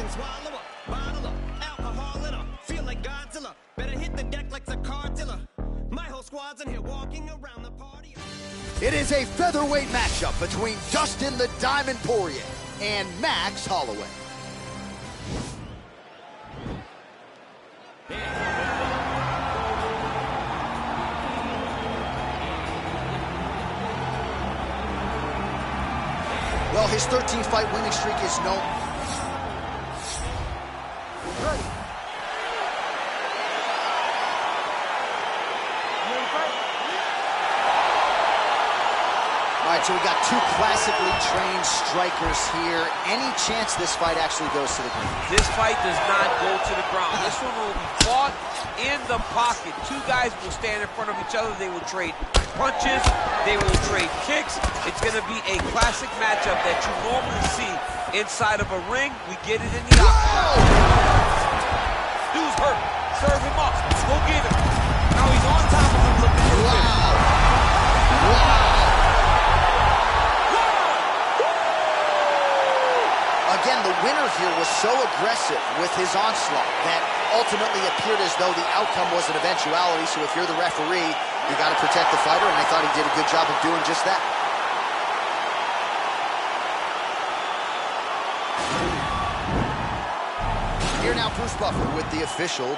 can swallow a bottle of alcohol in her. Feel like Godzilla. Better hit the deck like the cartilla. My whole squad's in here walking around the party. It is a featherweight matchup between Dustin the Diamond Poirier and Max Holloway. Well, his 13-fight winning streak is known. All right, so we got two classically trained strikers here. Any chance this fight actually goes to the ground? This fight does not go to the ground. This one will be fought in the pocket. Two guys will stand in front of each other. They will trade punches. They will trade kicks. It's going to be a classic matchup that you normally see inside of a ring. We get it in the octagon. Dude's hurt. Serve him up. Go get him. Now he's on top of him looking for the finish. Wow. Again, the winner here was so aggressive with his onslaught that ultimately appeared as though the outcome was an eventuality. So if you're the referee, you got to protect the fighter, and I thought he did a good job of doing just that. Here now, Bruce Buffer with the official. I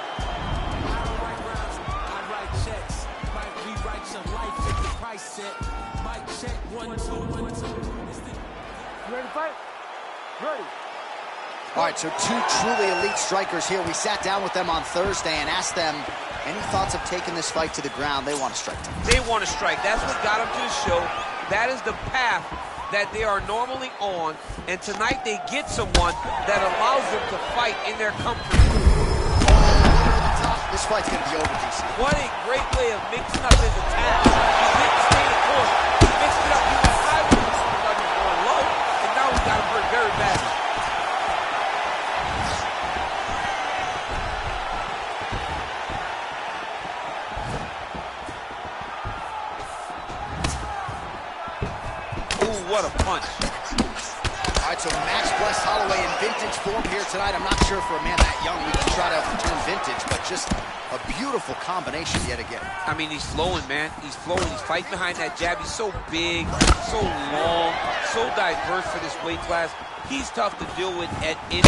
write checks, might rewrite your life if the price set. Mic check, 1, 2, 1, 2. You ready to fight? Ready. All right, so two truly elite strikers here. We sat down with them on Thursday and asked them any thoughts of taking this fight to the ground. They want to strike. They want to strike. That's what got them to the show. That is the path that they are normally on. And tonight they get someone that allows them to fight in their comfort. This fight's going to be over, DC. What a great way of mixing up his attack. He didn't stay the course. He mixed it up. He went high with him. He thought he was going low. And now he got him hurt very badly. What a punch. All right, so Max bless Holloway in vintage form here tonight. I'm not sure for a man that young we can try to return vintage, but just a beautiful combination yet again. I mean, he's flowing, man. He's flowing. He's fighting behind that jab. He's so big, so long, so diverse for this weight class. He's tough to deal with at any.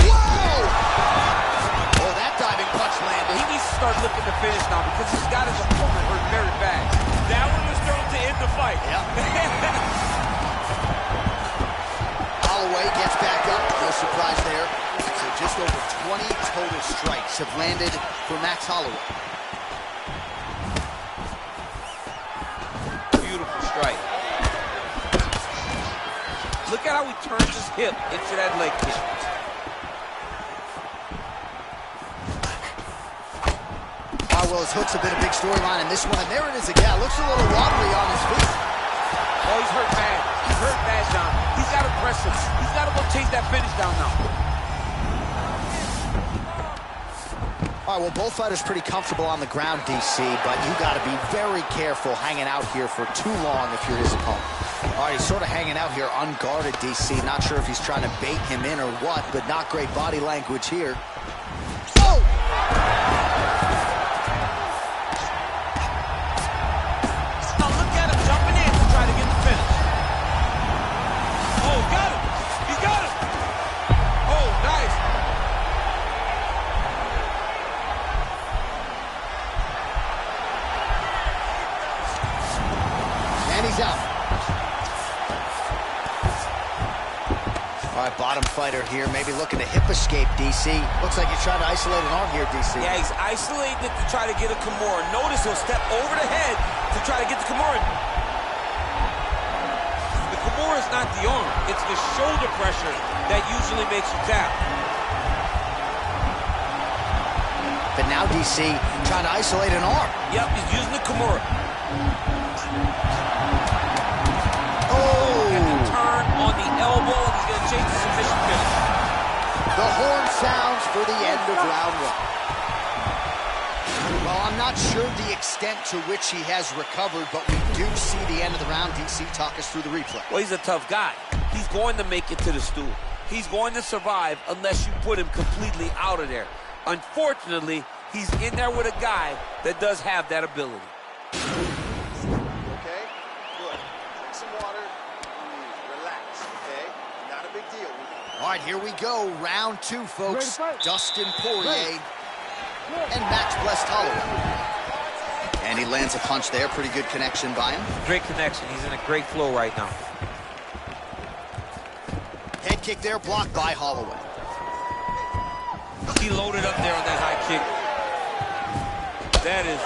Oh, that diving punch landed. He needs to start looking to finish now because he's got his opponent hurt very bad. That one was thrown to end the fight. Yeah. Holloway gets back up, no surprise there. So just over 20 total strikes have landed for Max Holloway. Beautiful strike. Look at how he turns his hip into that leg kick. Oh, well, his hooks have been a big storyline in this one, and there it is again. Looks a little wobbly on his feet. Oh, he's hurt bad. He's hurt bad, John. He's got to press him. He's got to go chase that finish down now. All right, well, both fighters pretty comfortable on the ground, DC, but you got to be very careful hanging out here for too long if you're his opponent. All right, he's sort of hanging out here unguarded, DC. Not sure if he's trying to bait him in or what, but not great body language here. Oh! Out. All right, bottom fighter here, maybe looking to hip escape, DC. Looks like he's trying to isolate an arm here, DC. Yeah, he's isolating it to try to get a Kimura. Notice he'll step over the head to try to get the Kimura. The Kimura is not the arm. It's the shoulder pressure that usually makes you tap. But now DC trying to isolate an arm. Yep, he's using the Kimura. Turn on the elbow, and he's going to chase the submission finish. The horn sounds for the end of round one. Well, I'm not sure the extent to which he has recovered, but we do see the end of the round. DC, talk us through the replay. Well, he's a tough guy. He's going to make it to the stool. he's going to survive unless you put him completely out of there. Unfortunately, he's in there with a guy that does have that ability. Okay, good. Drink some water, relax, okay? Not a big deal. All right, here we go. Round 2, folks. Dustin Poirier and Max Blessed Holloway. And he lands a punch there. Pretty good connection by him. Great connection. He's in a great flow right now. Head kick there, blocked by Holloway. He loaded up there on that high kick. That is...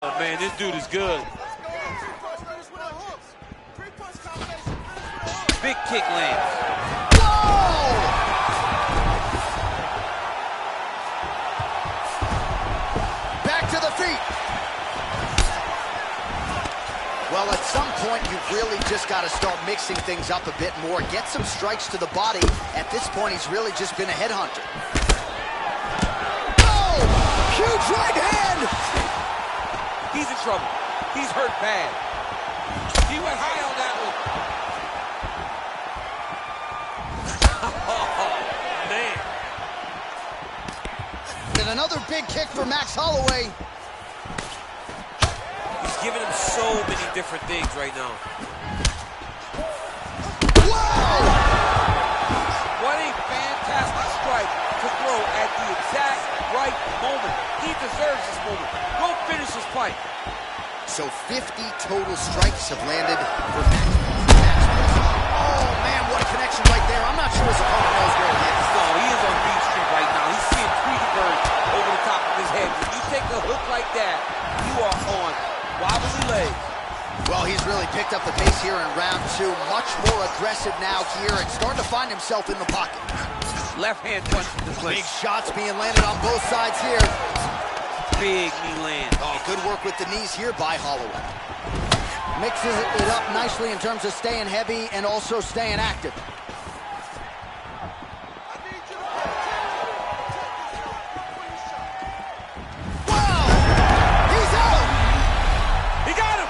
Oh, man, this dude is good. Big kick lands. Whoa! Back to the feet. Well, at some point, you've really just got to start mixing things up a bit more. Get some strikes to the body. At this point, he's really just been a headhunter. Oh! Huge right hand! He's in trouble. He's hurt bad. He went high on that one. Oh, man. And another big kick for Max Holloway. He's giving him so many different things right now. Whoa! What a fantastic strike to throw at the exact right moment. He deserves this moment. Go finish his fight. So 50 total strikes have landed for Max. Oh, man, what a connection right there. I'm not sure his opponent knows where he is. No, he is on Beach Street right now. He's seeing Tweety Bird over the top of his head. When you take a hook like that, you are on wobbly legs. Well, he's really picked up the pace here in round 2. Much more aggressive now here and starting to find himself in the pocket. Left hand punch to the clinch. Big shots being landed on both sides here. Big knee land. Oh, good work with the knees here by Holloway. Mixes it up nicely in terms of staying heavy and also staying active. Wow! He's out! He got him!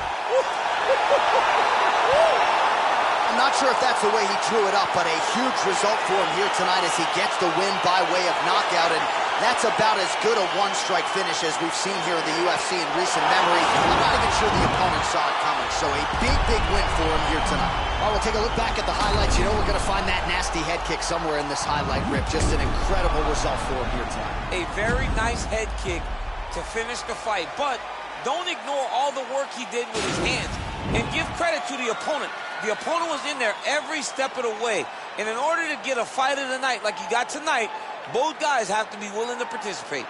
I'm not sure if that's the way he drew it up, but a huge result for him here tonight as he gets the win by way of knockout, and that's about as good a one-strike finish as we've seen here in the UFC in recent memory. I'm not even sure the opponent saw it coming, so a big, big win for him here tonight. All right, we'll take a look back at the highlights. You know we're going to find that nasty head kick somewhere in this highlight rip. Just an incredible result for him here tonight. A very nice head kick to finish the fight, but don't ignore all the work he did with his hands, and give credit to the opponent. The opponent was in there every step of the way, and in order to get a fight of the night like he got tonight, both guys have to be willing to participate.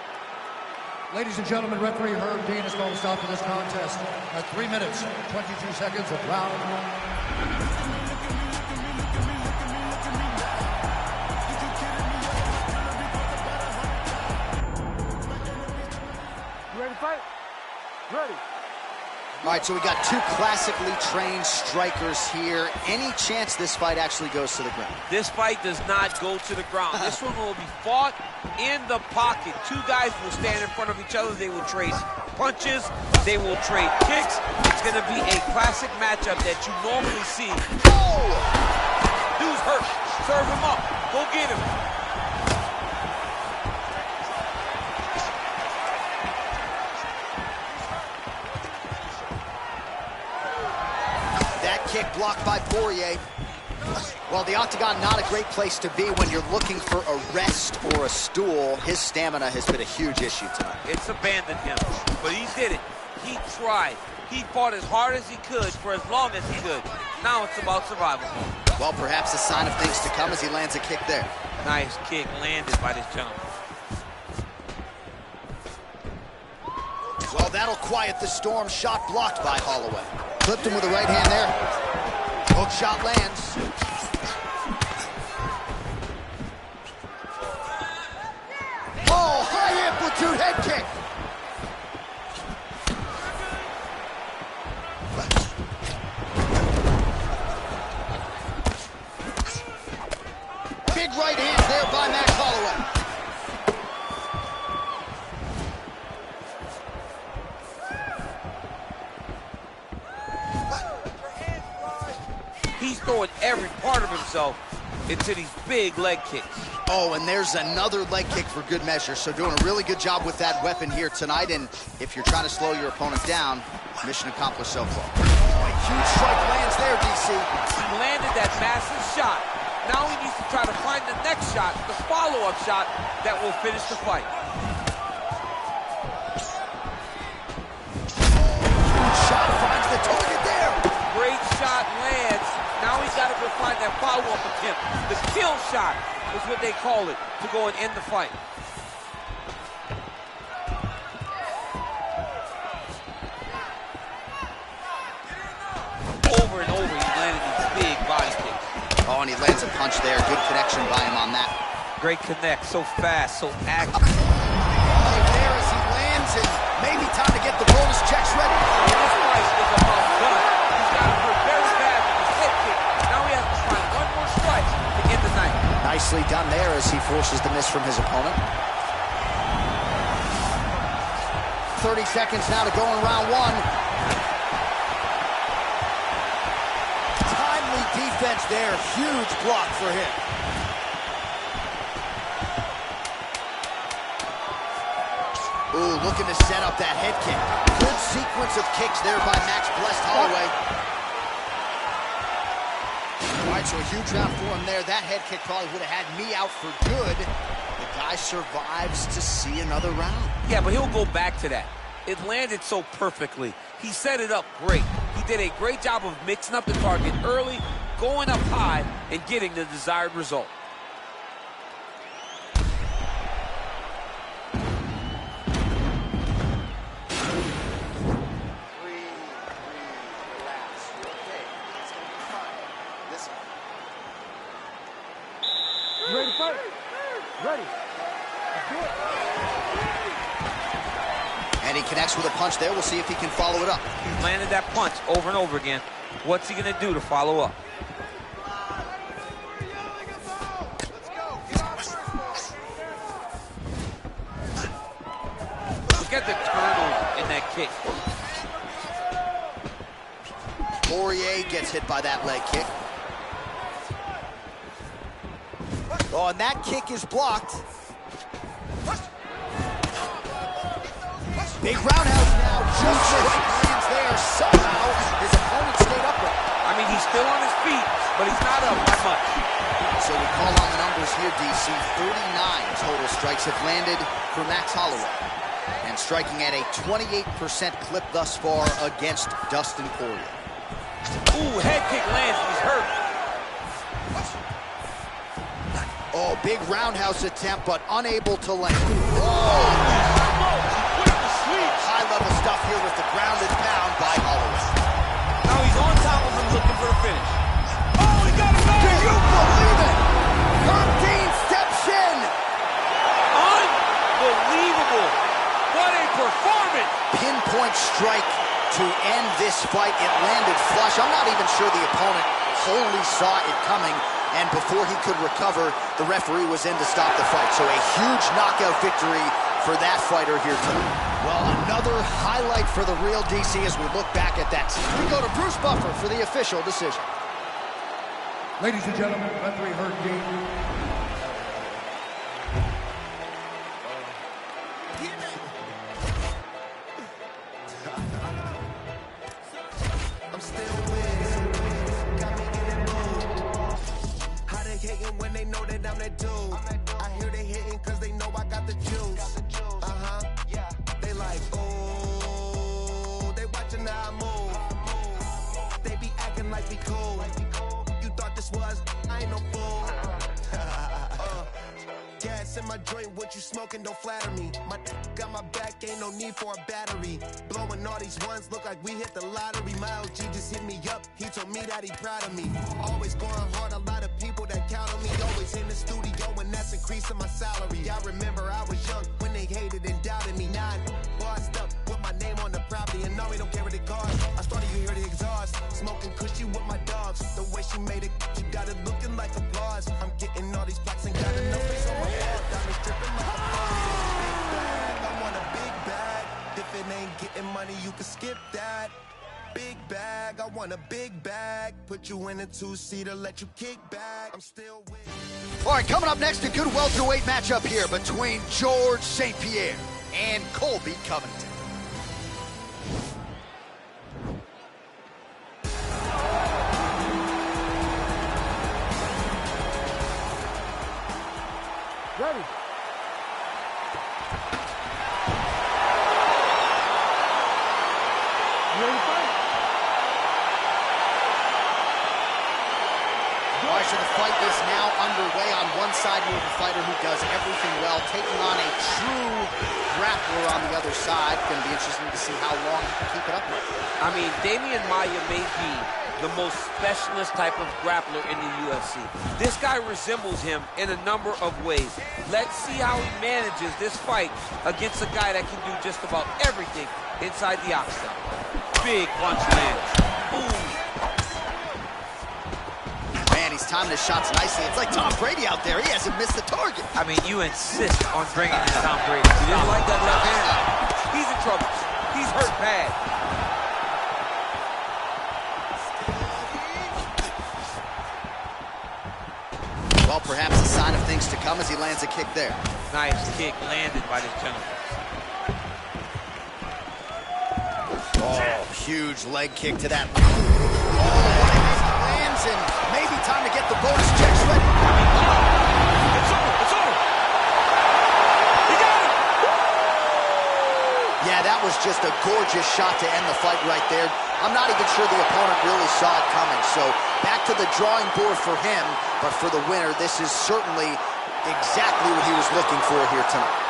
Ladies and gentlemen, referee Herb Dean has called a stop to this contest at 3 minutes, 22 seconds of round 1. You ready to fight? Ready. All right, so we got 2 classically trained strikers here. Any chance this fight actually goes to the ground? This fight does not go to the ground. This one will be fought in the pocket. 2 guys will stand in front of each other. They will trade punches. They will trade kicks. It's going to be a classic matchup that you normally see. Oh! Dude's hurt. Serve him up. Go get him. Kick blocked by Poirier. Well, the octagon, not a great place to be when you're looking for a rest or a stool. His stamina has been a huge issue tonight. It's abandoned him, but he did it. He tried. He fought as hard as he could for as long as he could. Now it's about survival. Well, perhaps a sign of things to come as he lands a kick there. Nice kick landed by this gentleman. Well, that'll quiet the storm. Shot blocked by Holloway. Clipped him with a right hand there. Hook shot lands. Oh, high amplitude head kick. Big right hands there by Max Holloway. He's throwing every part of himself into these big leg kicks. Oh, and there's another leg kick for good measure. So doing a really good job with that weapon here tonight. And if you're trying to slow your opponent down, mission accomplished so far. Oh, a huge strike lands there, DC. He landed that massive shot. Now he needs to try to find the next shot, the follow-up shot that will finish the fight. Huge shot finds the target there. Great shot lands. Now he's got to go find that follow-up attempt. The kill shot is what they call it, to go and end the fight. Over and over, he's landed these big body kicks. Oh, and he lands a punch there. Good connection by him on that. Great connect, so fast, so accurate. Right there as he lands, and maybe time to get the bonus checks ready. This fight is about done. He's got him hurt very bad with his head kick. Now he has to find one more strike to end the night. Nicely done there as he forces the miss from his opponent. 30 seconds now to go in round one. Timely defense there. Huge block for him. Ooh, looking to set up that head kick. Good sequence of kicks there by Max Blessed Holloway. All right, so a huge round for him there. That head kick probably would have had me out for good. The guy survives to see another round. Yeah, but he'll go back to that. It landed so perfectly. He set it up great. He did a great job of mixing up the target early, going up high, and getting the desired result. You ready to fight? Ready. Let's do it. And he connects with a punch there. We'll see if he can follow it up. He's landed that punch over and over again. What's he going to do to follow up? Look at the turnover in that kick. Poirier gets hit by that leg kick. Oh, and that kick is blocked. Big roundhouse now, just lands there. Somehow, his opponent stayed upright. I mean, he's still on his feet, but he's not up by much. So we call on the numbers here, DC. 49 total strikes have landed for Max Holloway. And striking at a 28% clip thus far against Dustin Poirier. Ooh, head kick lands, he's hurt. Oh, big roundhouse attempt, but unable to land. High-level stuff here with the grounded pound by Holloway. Now he's on top of him looking for the finish. Oh, he got him back! Do you believe it? Herb Dean steps in! Unbelievable! What a performance! Pinpoint strike to end this fight. It landed flush. I'm not even sure the opponent wholly saw it coming. And before he could recover, the referee was in to stop the fight. So a huge knockout victory for that fighter here tonight. Well, another highlight for the real DC as we look back at that. We go to Bruce Buffer for the official decision. Ladies and gentlemen, referee Herb Dean. I'm still with, got me getting moved. How they hating when they know that I'm that dude? I hear they hating cause they know I got the juice. Yeah. They like, ooh, they watching how I move. They be acting like we cool. You thought this was, I ain't no fool. Gas in my joint, what you smoking, don't flatter me. My got my back, ain't no need for a battery. Blowing all these ones, look like we hit the lottery. My LG just hit me up, he told me that he proud of me. Always going hard, a lot of people that count on me. Always in the studio, and that's increasing my salary. I remember I was young when they hated and doubted me. Now I'm bossed up with my name on the property, and no, we don't care what it costs. I started, you hear the exhaust, smoking cushy with my dogs. The way she made it, she got it looking like applause. I'm getting all these plaques and got enough face on my wall. Diamonds dripping like a big bag. I want a big bag. If it ain't getting money, you can skip that. Big bag, I want a big bag. Put you in a two-seater, let you kick back. I'm still with. All right, coming up next, a good welterweight matchup here between George St. Pierre and Colby Covington. Ready. You ready to fight? All right, so the fight is now underway. On one side, you have a fighter who does everything well, taking on a true grappler on the other side. Going to be interesting to see how long he can keep it up with. I mean, Damian Maia may be the most specialist type of grappler in the UFC. This guy resembles him in a number of ways. Let's see how he manages this fight against a guy that can do just about everything inside the octagon. Big punch lands. Boom. Man, he's timing his shots nicely. It's like Tom Brady out there. He hasn't missed the target. I mean, you insist on bringing in Tom Brady. You didn't like that left hand? He's in trouble. He's hurt bad. Well, perhaps a sign of things to come as he lands a kick there. Nice kick landed by this gentleman. Oh, huge leg kick to that. Oh, lands and maybe time to get the bonus checks ready. It's over. It's over. He got it. Yeah, that was just a gorgeous shot to end the fight right there. I'm not even sure the opponent really saw it coming. So back to the drawing board for him. But for the winner, this is certainly exactly what he was looking for here tonight.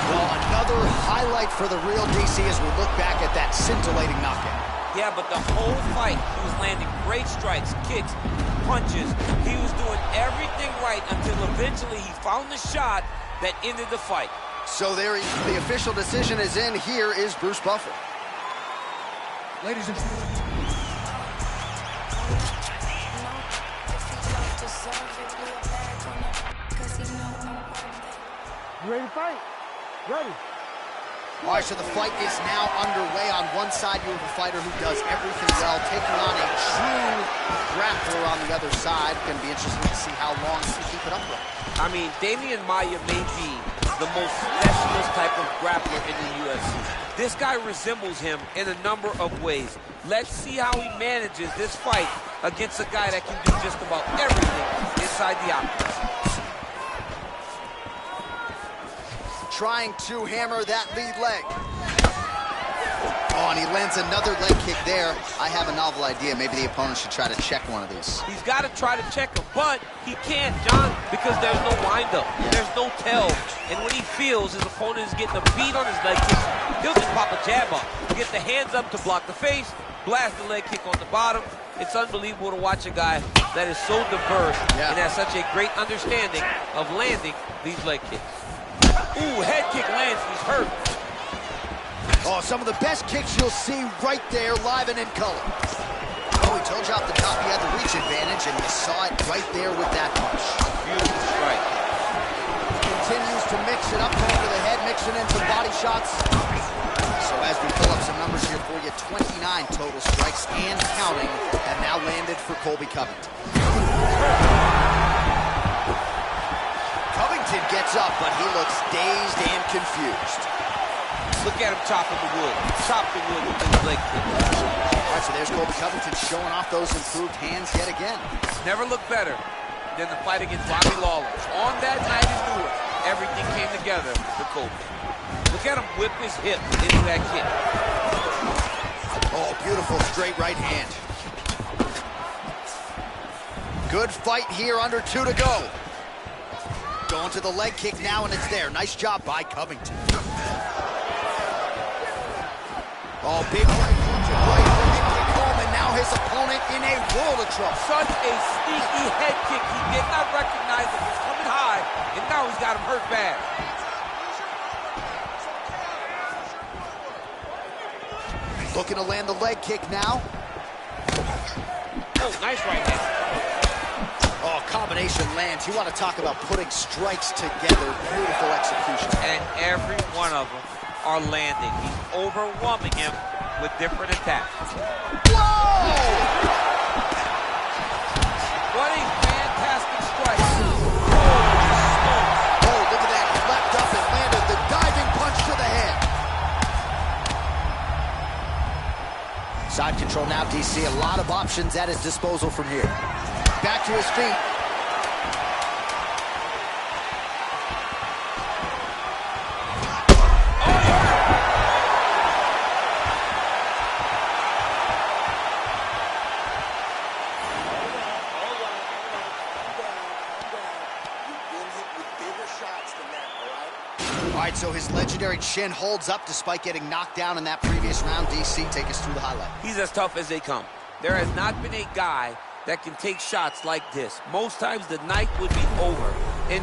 Well, another highlight for the real DC as we look back at that scintillating knockout. Yeah, but the whole fight, he was landing great strikes, kicks, punches. He was doing everything right until eventually he found the shot that ended the fight. So there, the official decision is in. Here is Bruce Buffer. Ladies and gentlemen. You ready to fight? Ready. All right, so the fight is now underway. On one side, you have a fighter who does everything well, taking on a true grappler on the other side. Going to be interesting to see how long he can keep it up with. I mean, Damian Maia may be the most specialist type of grappler in the UFC. This guy resembles him in a number of ways. Let's see how he manages this fight against a guy that can do just about everything inside the octagon. Trying to hammer that lead leg. Oh, and he lands another leg kick there. I have a novel idea. Maybe the opponent should try to check one of these. He's got to try to check him, but he can't, John, because there's no windup. There's no tell. And when he feels his opponent is getting a beat on his leg kick, he'll just pop a jab up. Get the hands up to block the face, blast the leg kick on the bottom. It's unbelievable to watch a guy that is so diverse and has such a great understanding of landing these leg kicks. Ooh, head kick lands, he's hurt. Oh, some of the best kicks you'll see right there, live and in color. Oh, he told you off the top he had the reach advantage, and you saw it right there with that punch. Beautiful strike. Continues to mix it up, going to the head, mixing in some body shots. So as we pull up some numbers here for you, 29 total strikes and counting have now landed for Colby Covington. Covington gets up, but he looks dazed and confused. Look at him chopping the wood. Chop the wood with his leg kick. All right, so there's Colby Covington showing off those improved hands yet again. Never looked better than the fight against Bobby Lawler. On that night in Newark, everything came together for Colby. Look at him whip his hip into that kick. Oh, beautiful straight right hand. Good fight here, under 2 to go. Going to the leg kick now, and it's there. Nice job by Covington. Oh, big right kick home, and now his opponent in a world of trouble. Such a sneaky head kick. He did not recognize it was coming high, and now he's got him hurt bad. Looking to land the leg kick now. Oh, nice right hand. Oh, combination lands. You want to talk about putting strikes together. Beautiful execution. And every one of them are landing. He's overwhelming him with different attacks. Whoa! What a fantastic strike. Oh, look at that. He leapt up and landed the diving punch to the head. Side control now, DC. A lot of options at his disposal from here. Back to his feet. All right, so his legendary chin holds up despite getting knocked down in that previous round. DC, take us through the highlight. He's as tough as they come. There has not been a guy that can take shots like this. Most times the night would be over, and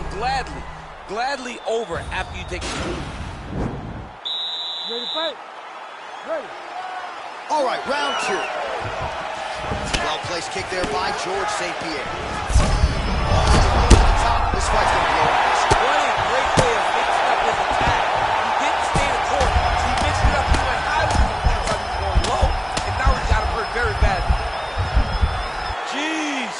gladly over after you take it. Ready to fight? Ready. All right, round two. Well-placed kick there by George St. Pierre. This fight's gonna be over. What a great way of mixing up his attack. He didn't stay the court. He mixed it up. He went high with the punch, going low, and now he's got him hurt very bad. Jeez.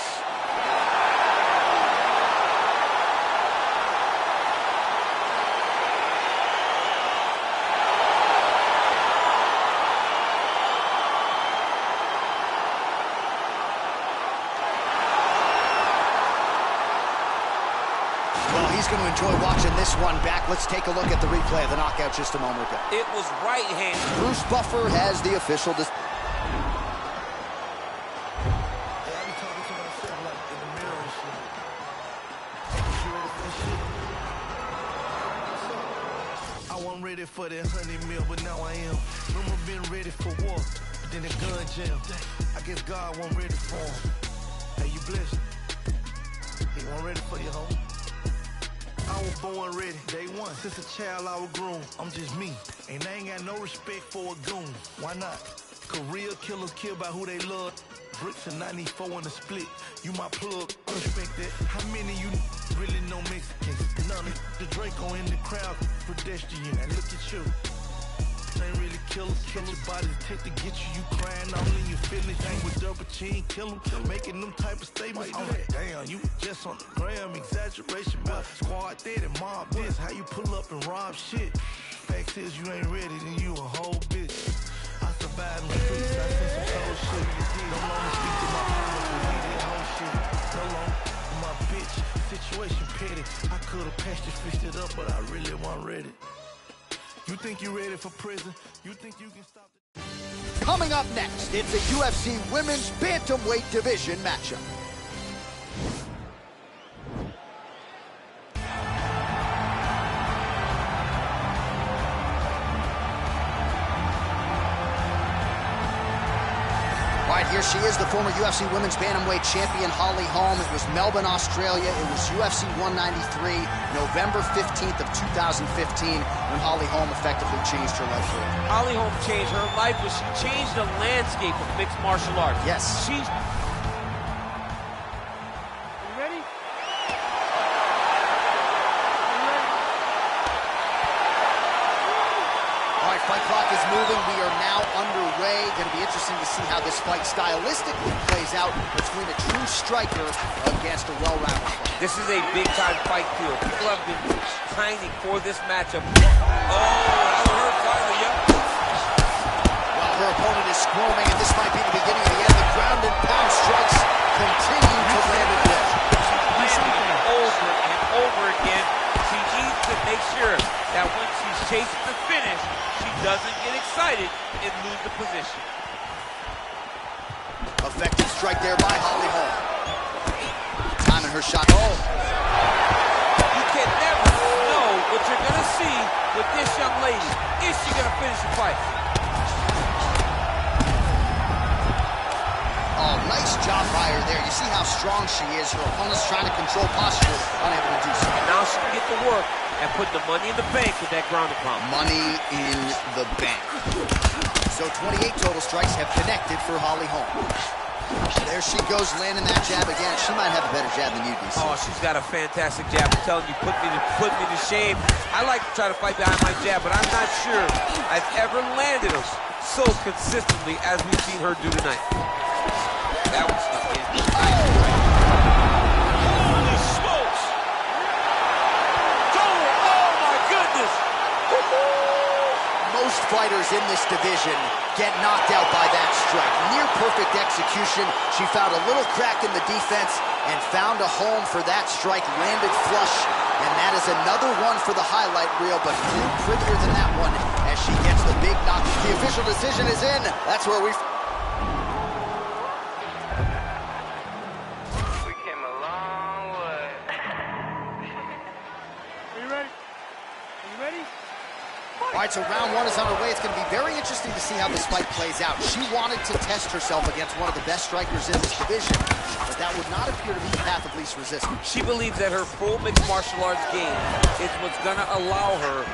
Well, he's going to enjoy watching this one back. Let's take a look at the replay of the knockout just a moment ago. It was right hand. Bruce Buffer has the official I wasn't ready for that 100 mil, but now I am. Remember being ready for war, but then the gun jam. I guess God wasn't ready for him. Hey, you blessed. He wasn't ready for you, homie. I was born ready, day one. Since a child I was groomed. I'm just me, and I ain't got no respect for a goon. Why not? Cause real killers kill by who they love. Bricks and 94 in the split. You my plug, respect that. How many you really know Mexicans? None of the Draco in the crowd, pedestrian. And look at you. Ain't really killers. Kill your bodies, take to get you. You crying all in your feelings. Ain't with double chin, kill them. Making them type of statements. I'm like, damn, you just on the gram. Exaggeration, but squad dead and mob this. How you pull up and rob shit? Fact is, you ain't ready, then you a whole bitch. I survived in the streets, I seen some soul shit. No longer speak to my mama, but we did whole shit. No longer my bitch, situation petty. I could've patched it, fixed it up, but I really wasn't ready. You think you ready for prison? You think you can stop the... Coming up next, it's a UFC Women's Bantamweight Division matchup. All right, here she is, the former UFC Women's Bantamweight Champion, Holly Holm. It was Melbourne, Australia. It was UFC 193, November 15th of 2015, when Holly Holm effectively changed her life forever. Holly Holm changed her life, but she changed the landscape of mixed martial arts. Yes. She's... You ready? All right, fight clock is moving. We are now underway. Going to be interesting to see how this fight stylistically plays out between a true striker against a well-rounded fighter. This is a big-time fight, too. People have been pining for this matchup. Oh, that hurt finally, yeah. Well, her opponent is squirming, and this might be the beginning of the end. The ground and pound strikes continue to land at will. Landing over and over again. She needs to make sure that when she's chasing the finish, she doesn't get excited and lose the position. Effective strike there by Holly Holm. Timing her shot. Oh! You can never know what you're going to see with this young lady. Is she going to finish the fight? Oh, nice job by her there. You see how strong she is. Her opponent's trying to control posture, unable to do so. And now she can get to work and put the money in the bank with that ground and pound. Money in the bank. So 28 total strikes have connected for Holly Holm. There she goes, landing that jab again. She might have a better jab than you, DC. Oh, she's got a fantastic jab. I'm telling you, put me to shame. I like to try to fight behind my jab, but I'm not sure I've ever landed them so consistently as we've seen her do tonight. That was stuck in. Holy smokes! Oh my goodness! Most fighters in this division get knocked out by that strike. Near perfect execution. She found a little crack in the defense and found a home for that strike. Landed flush, and that is another one for the highlight reel, but few prettier than that one as she gets the big knock. The official decision is in. That's where we... All right, so round one is underway. It's going to be very interesting to see how this fight plays out. She wanted to test herself against one of the best strikers in this division, but that would not appear to be the path of least resistance. She believes that her full mixed martial arts game is what's going to allow her...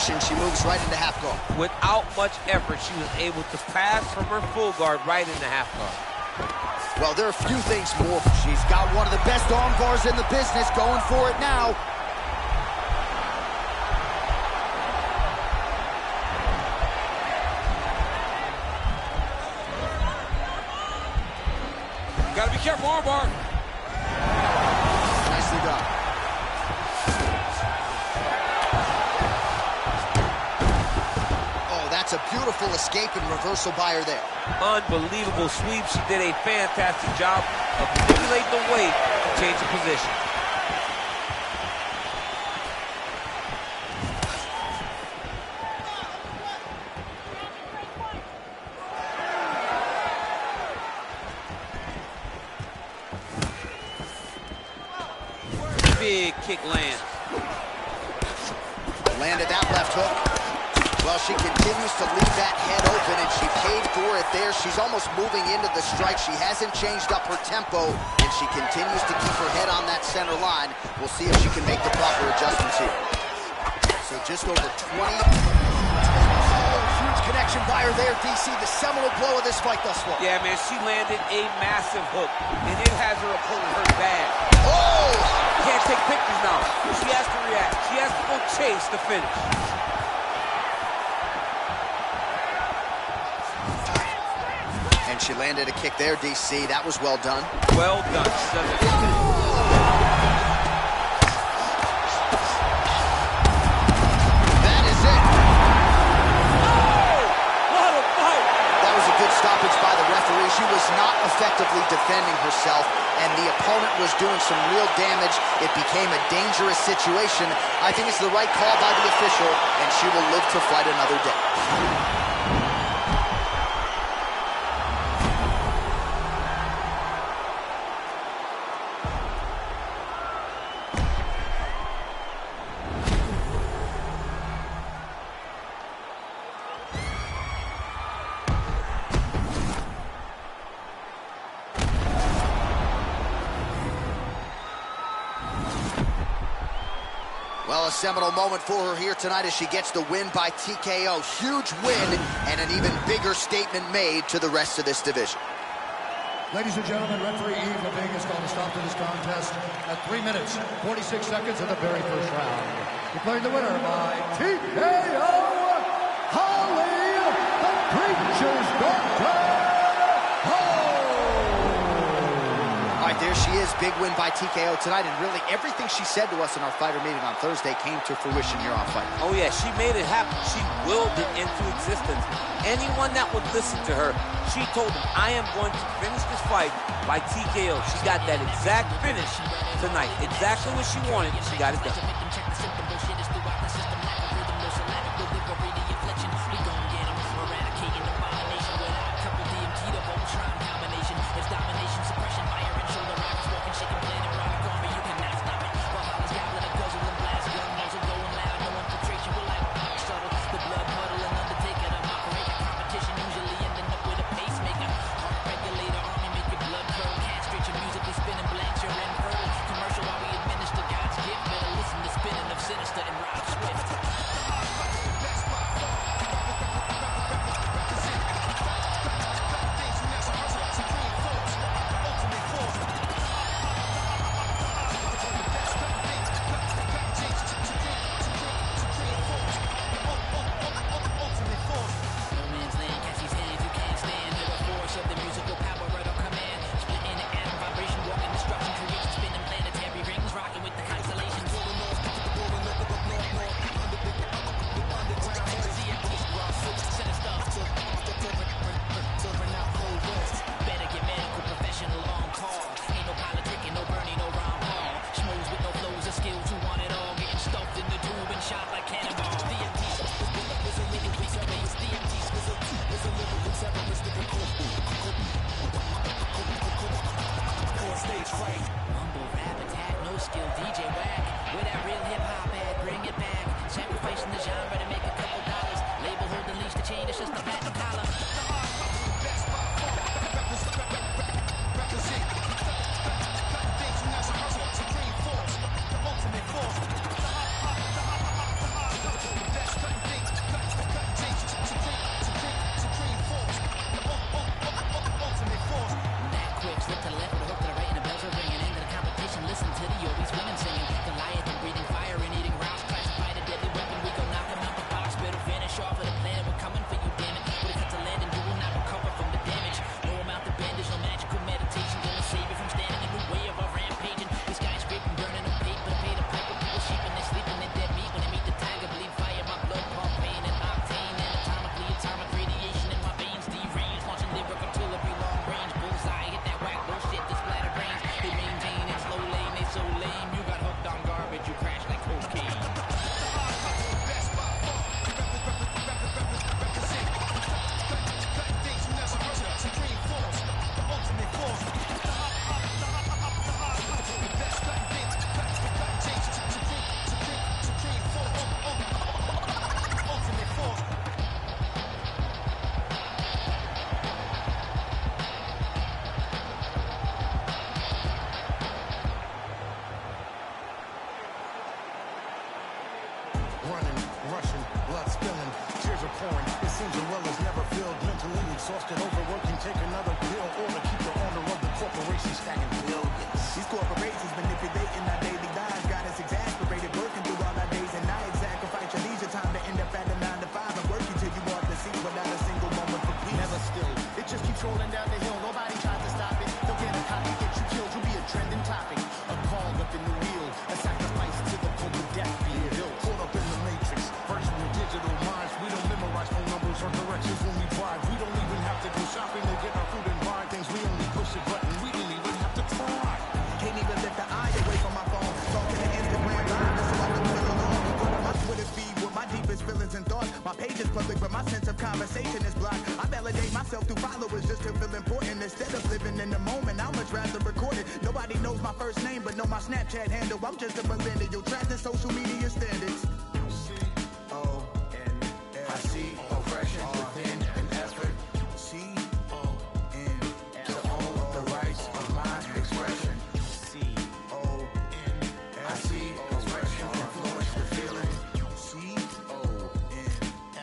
She moves right into half guard. Without much effort, she was able to pass from her full guard right into half guard. Well, there are a few things more. She's got one of the best arm bars in the business, going for it now. Gotta be careful, arm bar. Nicely done. That's a beautiful escape and reversal by her there. Unbelievable sweep. She did a fantastic job of manipulating the weight to change the position. Big kick lands. Landed that left hook. Well, she continues to leave that head open, and she paid for it there. She's almost moving into the strike. She hasn't changed up her tempo, and she continues to keep her head on that center line. We'll see if she can make the proper adjustments here. So just over 20. Huge connection by her there, DC. The seminal blow of this fight thus far. Yeah, man, she landed a massive hook, and it has her opponent hurt bad. Oh! Can't take pictures now. She has to react. She has to go chase the finish. And she landed a kick there, DC. That was well done. Well done. That is it. Oh! What a fight! That was a good stoppage by the referee. She was not effectively defending herself, and the opponent was doing some real damage. It became a dangerous situation. I think it's the right call by the official, and she will live to fight another day. Well, a seminal moment for her here tonight as she gets the win by TKO. Huge win and an even bigger statement made to the rest of this division. Ladies and gentlemen, referee Eve Levine has called a stop to this contest at 3 minutes, 46 seconds of the very first round. Declaring the winner by TKO, Holly the Preacher's Daughter Holm. All right, there she is. Big win by TKO tonight, and really everything she said to us in our fighter meeting on Thursday came to fruition here on Fight. Oh yeah, she made it happen. She willed it into existence. Anyone that would listen to her, she told them, I am going to finish this fight by TKO. She got that exact finish tonight. Exactly what she wanted, she got it done. exhausted, overworking, take another pill, or to keep the owner of the corporation stacking billions. These corporations manipulating our daily lives, got us exasperated, working through all our days and nights. Sacrifice your leisure time to end up at a 9 to 5. I'm working till you want to see without a single moment for peace. Never still, it just keeps rolling down the hill. Nobody tries to stop it. Don't get a copy, get you killed. You'll be a trending topic. A call up in the wheel, a sacrifice to the corporate death being built. Caught up in the matrix, virtual digital minds. We don't memorize phone numbers or directions when we drive. We don't even have to go shopping to get our food and buy things. We only push a button. We didn't even have to try. Can't even lift the eye away from my phone. Talking to Instagram live, so I can feel alone. Go to my Twitter feed with my deepest feelings and thoughts. My page is public, but my sense of conversation is blocked. I validate myself through followers just to feel important. Instead of living in the moment, I'd much rather record it. Nobody knows my first name, but know my Snapchat handle. I'm just a millennial, trapped in social media standards. C-O-N, I see oppression within an effort. C-O-N, to own the rights of my expression. C-O-N, I see oppression influence the feeling. C-O-N,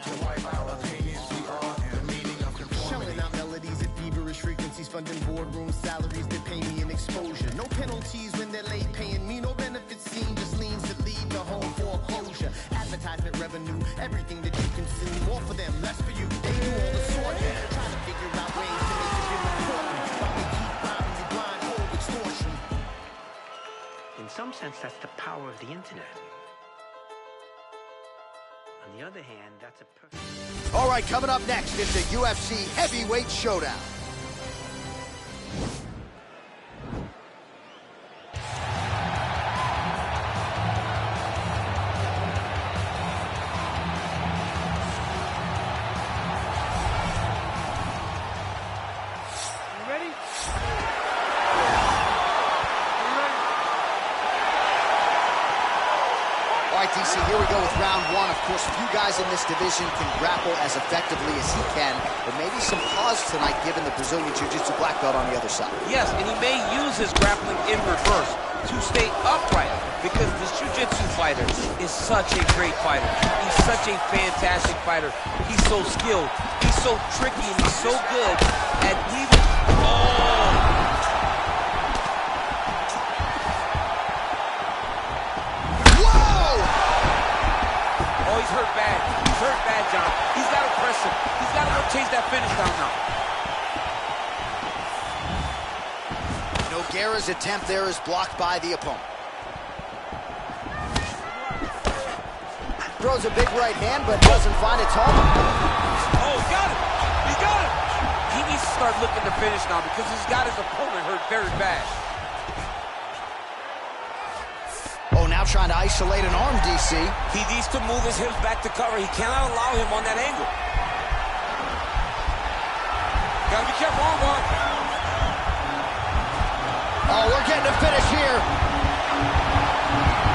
to wipe out opinions, we are the meaning of conformity. Shelling out melodies at feverish frequencies, funding boardroom salaries that pay me in exposure. No penalties when they're late paying me, no benefits seen, just leans to leave the home foreclosure. Advertisement revenue, everything that you consume, more for them, less for you. They do all the sorting, try to figure out ways to make it feel important. While we keep robbing you blind, cold extortion. that's the power of the internet. On the other hand, that's a perfect... All right, coming up next, it's a UFC heavyweight showdown. DC, here we go with round one. Of course, few guys in this division can grapple as effectively as he can, but maybe some pause tonight given the Brazilian Jiu-Jitsu black belt on the other side. Yes, and he may use his grappling in reverse to stay upright because this Jiu-Jitsu fighter is such a great fighter. He's such a fantastic fighter. He's so skilled. He's so tricky, and he's so good at weaving. He's hurt bad. He's hurt bad, John. He's got to press him. He's got to go chase that finish down now. Nogueira's attempt there is blocked by the opponent. Throws a big right hand, but doesn't find its home. Oh, got it. He got it. He needs to start looking to finish now because he's got his opponent hurt very bad. Now trying to isolate an arm, DC. He needs to move his hips back to cover. He cannot allow him on that angle. Gotta be careful, armbar. Oh, we're getting a finish here.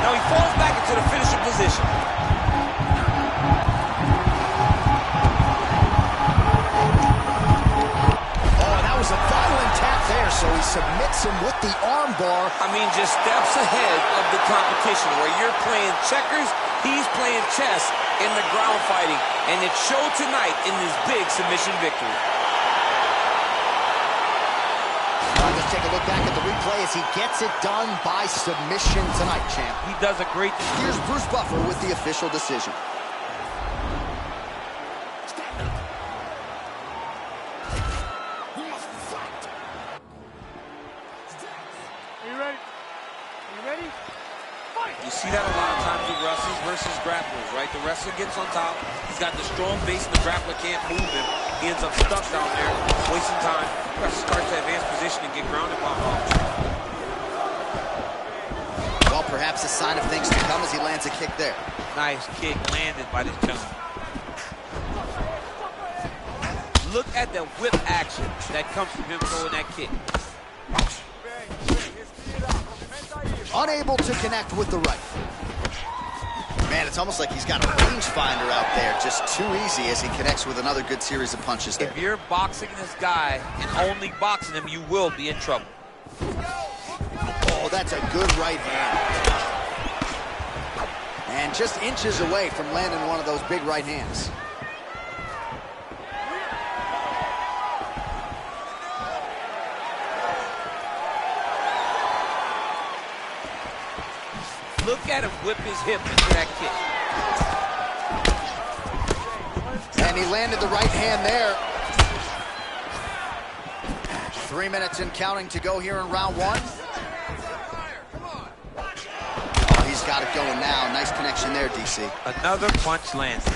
Now he falls back into the finishing position. Was a violent tap there, so he submits him with the arm bar. I mean, just steps ahead of the competition. Where you're playing checkers, he's playing chess in the ground fighting. And it showed tonight in this big submission victory. Let's take a look back at the replay as he gets it done by submission tonight, champ. He does a great job. Here's Bruce Buffer with the official decision. You see that a lot of times with wrestlers versus grapplers, right? The wrestler gets on top. He's got the strong base, and the grappler can't move him. He ends up stuck down there, wasting time. The wrestler starts to advance position and get grounded by arms. Well, perhaps a sign of things to come as he lands a kick there. Nice kick landed by this gentleman. Look at the whip action that comes from him throwing that kick. Unable to connect with the right. Man, it's almost like he's got a rangefinder out there. Just too easy as he connects with another good series of punches there. If you're boxing this guy and only boxing him, you will be in trouble. Oh, that's a good right hand. And just inches away from landing one of those big right hands. Look at him whip his hip into that kick. And he landed the right hand there. 3 minutes and counting to go here in round one. Oh, he's got it going now. Nice connection there, DC. Another punch landed. Oh,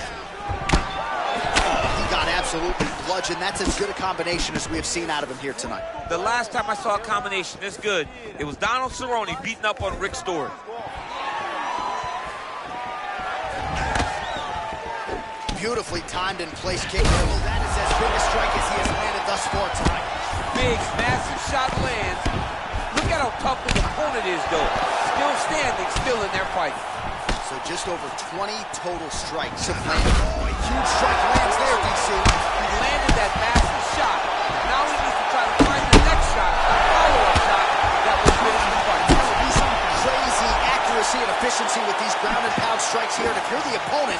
he got absolutely bludgeoned. That's as good a combination as we have seen out of him here tonight. The last time I saw a combination this good, it was Donald Cerrone beating up on Rick Story. Beautifully timed and placed kick. That is as big a strike as he has landed thus far tonight. Big, massive shot lands. Look at how tough his opponent is, though. Still standing, still in their fight. So just over 20 total strikes have landed. Oh, a huge strike lands there, DC. He landed that massive shot. Now he needs to try to find the next shot, a follow-up shot that will finish the fight. There will be some crazy accuracy and efficiency with these ground and pound strikes here, and if you're the opponent,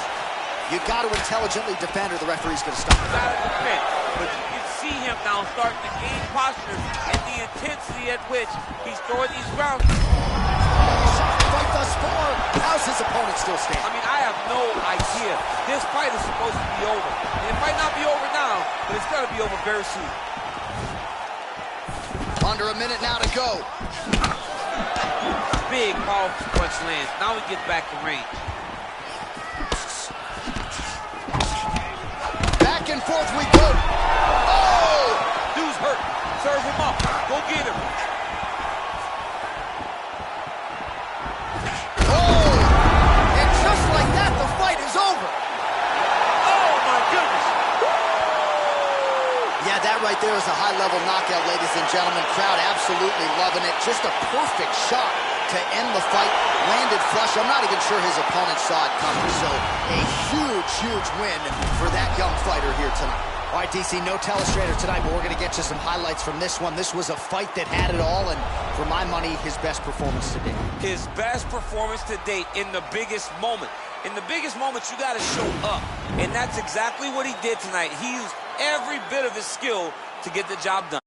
you got to intelligently defend or the referee's going to stop. You got to defend, but you can see him now starting to gain posture and the intensity at which he's throwing these rounds. Fight thus far. How's his opponent still standing? I mean, I have no idea. This fight is supposed to be over. And it might not be over now, but it's going to be over very soon. Under a minute now to go. big, powerful punch lands. Now he gets back in range. Back and forth we go. Oh! Dude's hurt. Serve him up. Go get him. Oh! And just like that, the fight is over. Oh, my goodness. Yeah, that right there is a high-level knockout, ladies and gentlemen. Crowd absolutely loving it. Just a perfect shot to end the fight. Landed flush. I'm not even sure his opponent saw it coming. So a huge, huge win for that young fighter here tonight. All right, DC, no telestrator tonight, but we're going to get you some highlights from this one. This was a fight that had it all, and for my money, his best performance to date. His best performance to date in the biggest moment. In the biggest moments, you got to show up, and that's exactly what he did tonight. He used every bit of his skill to get the job done.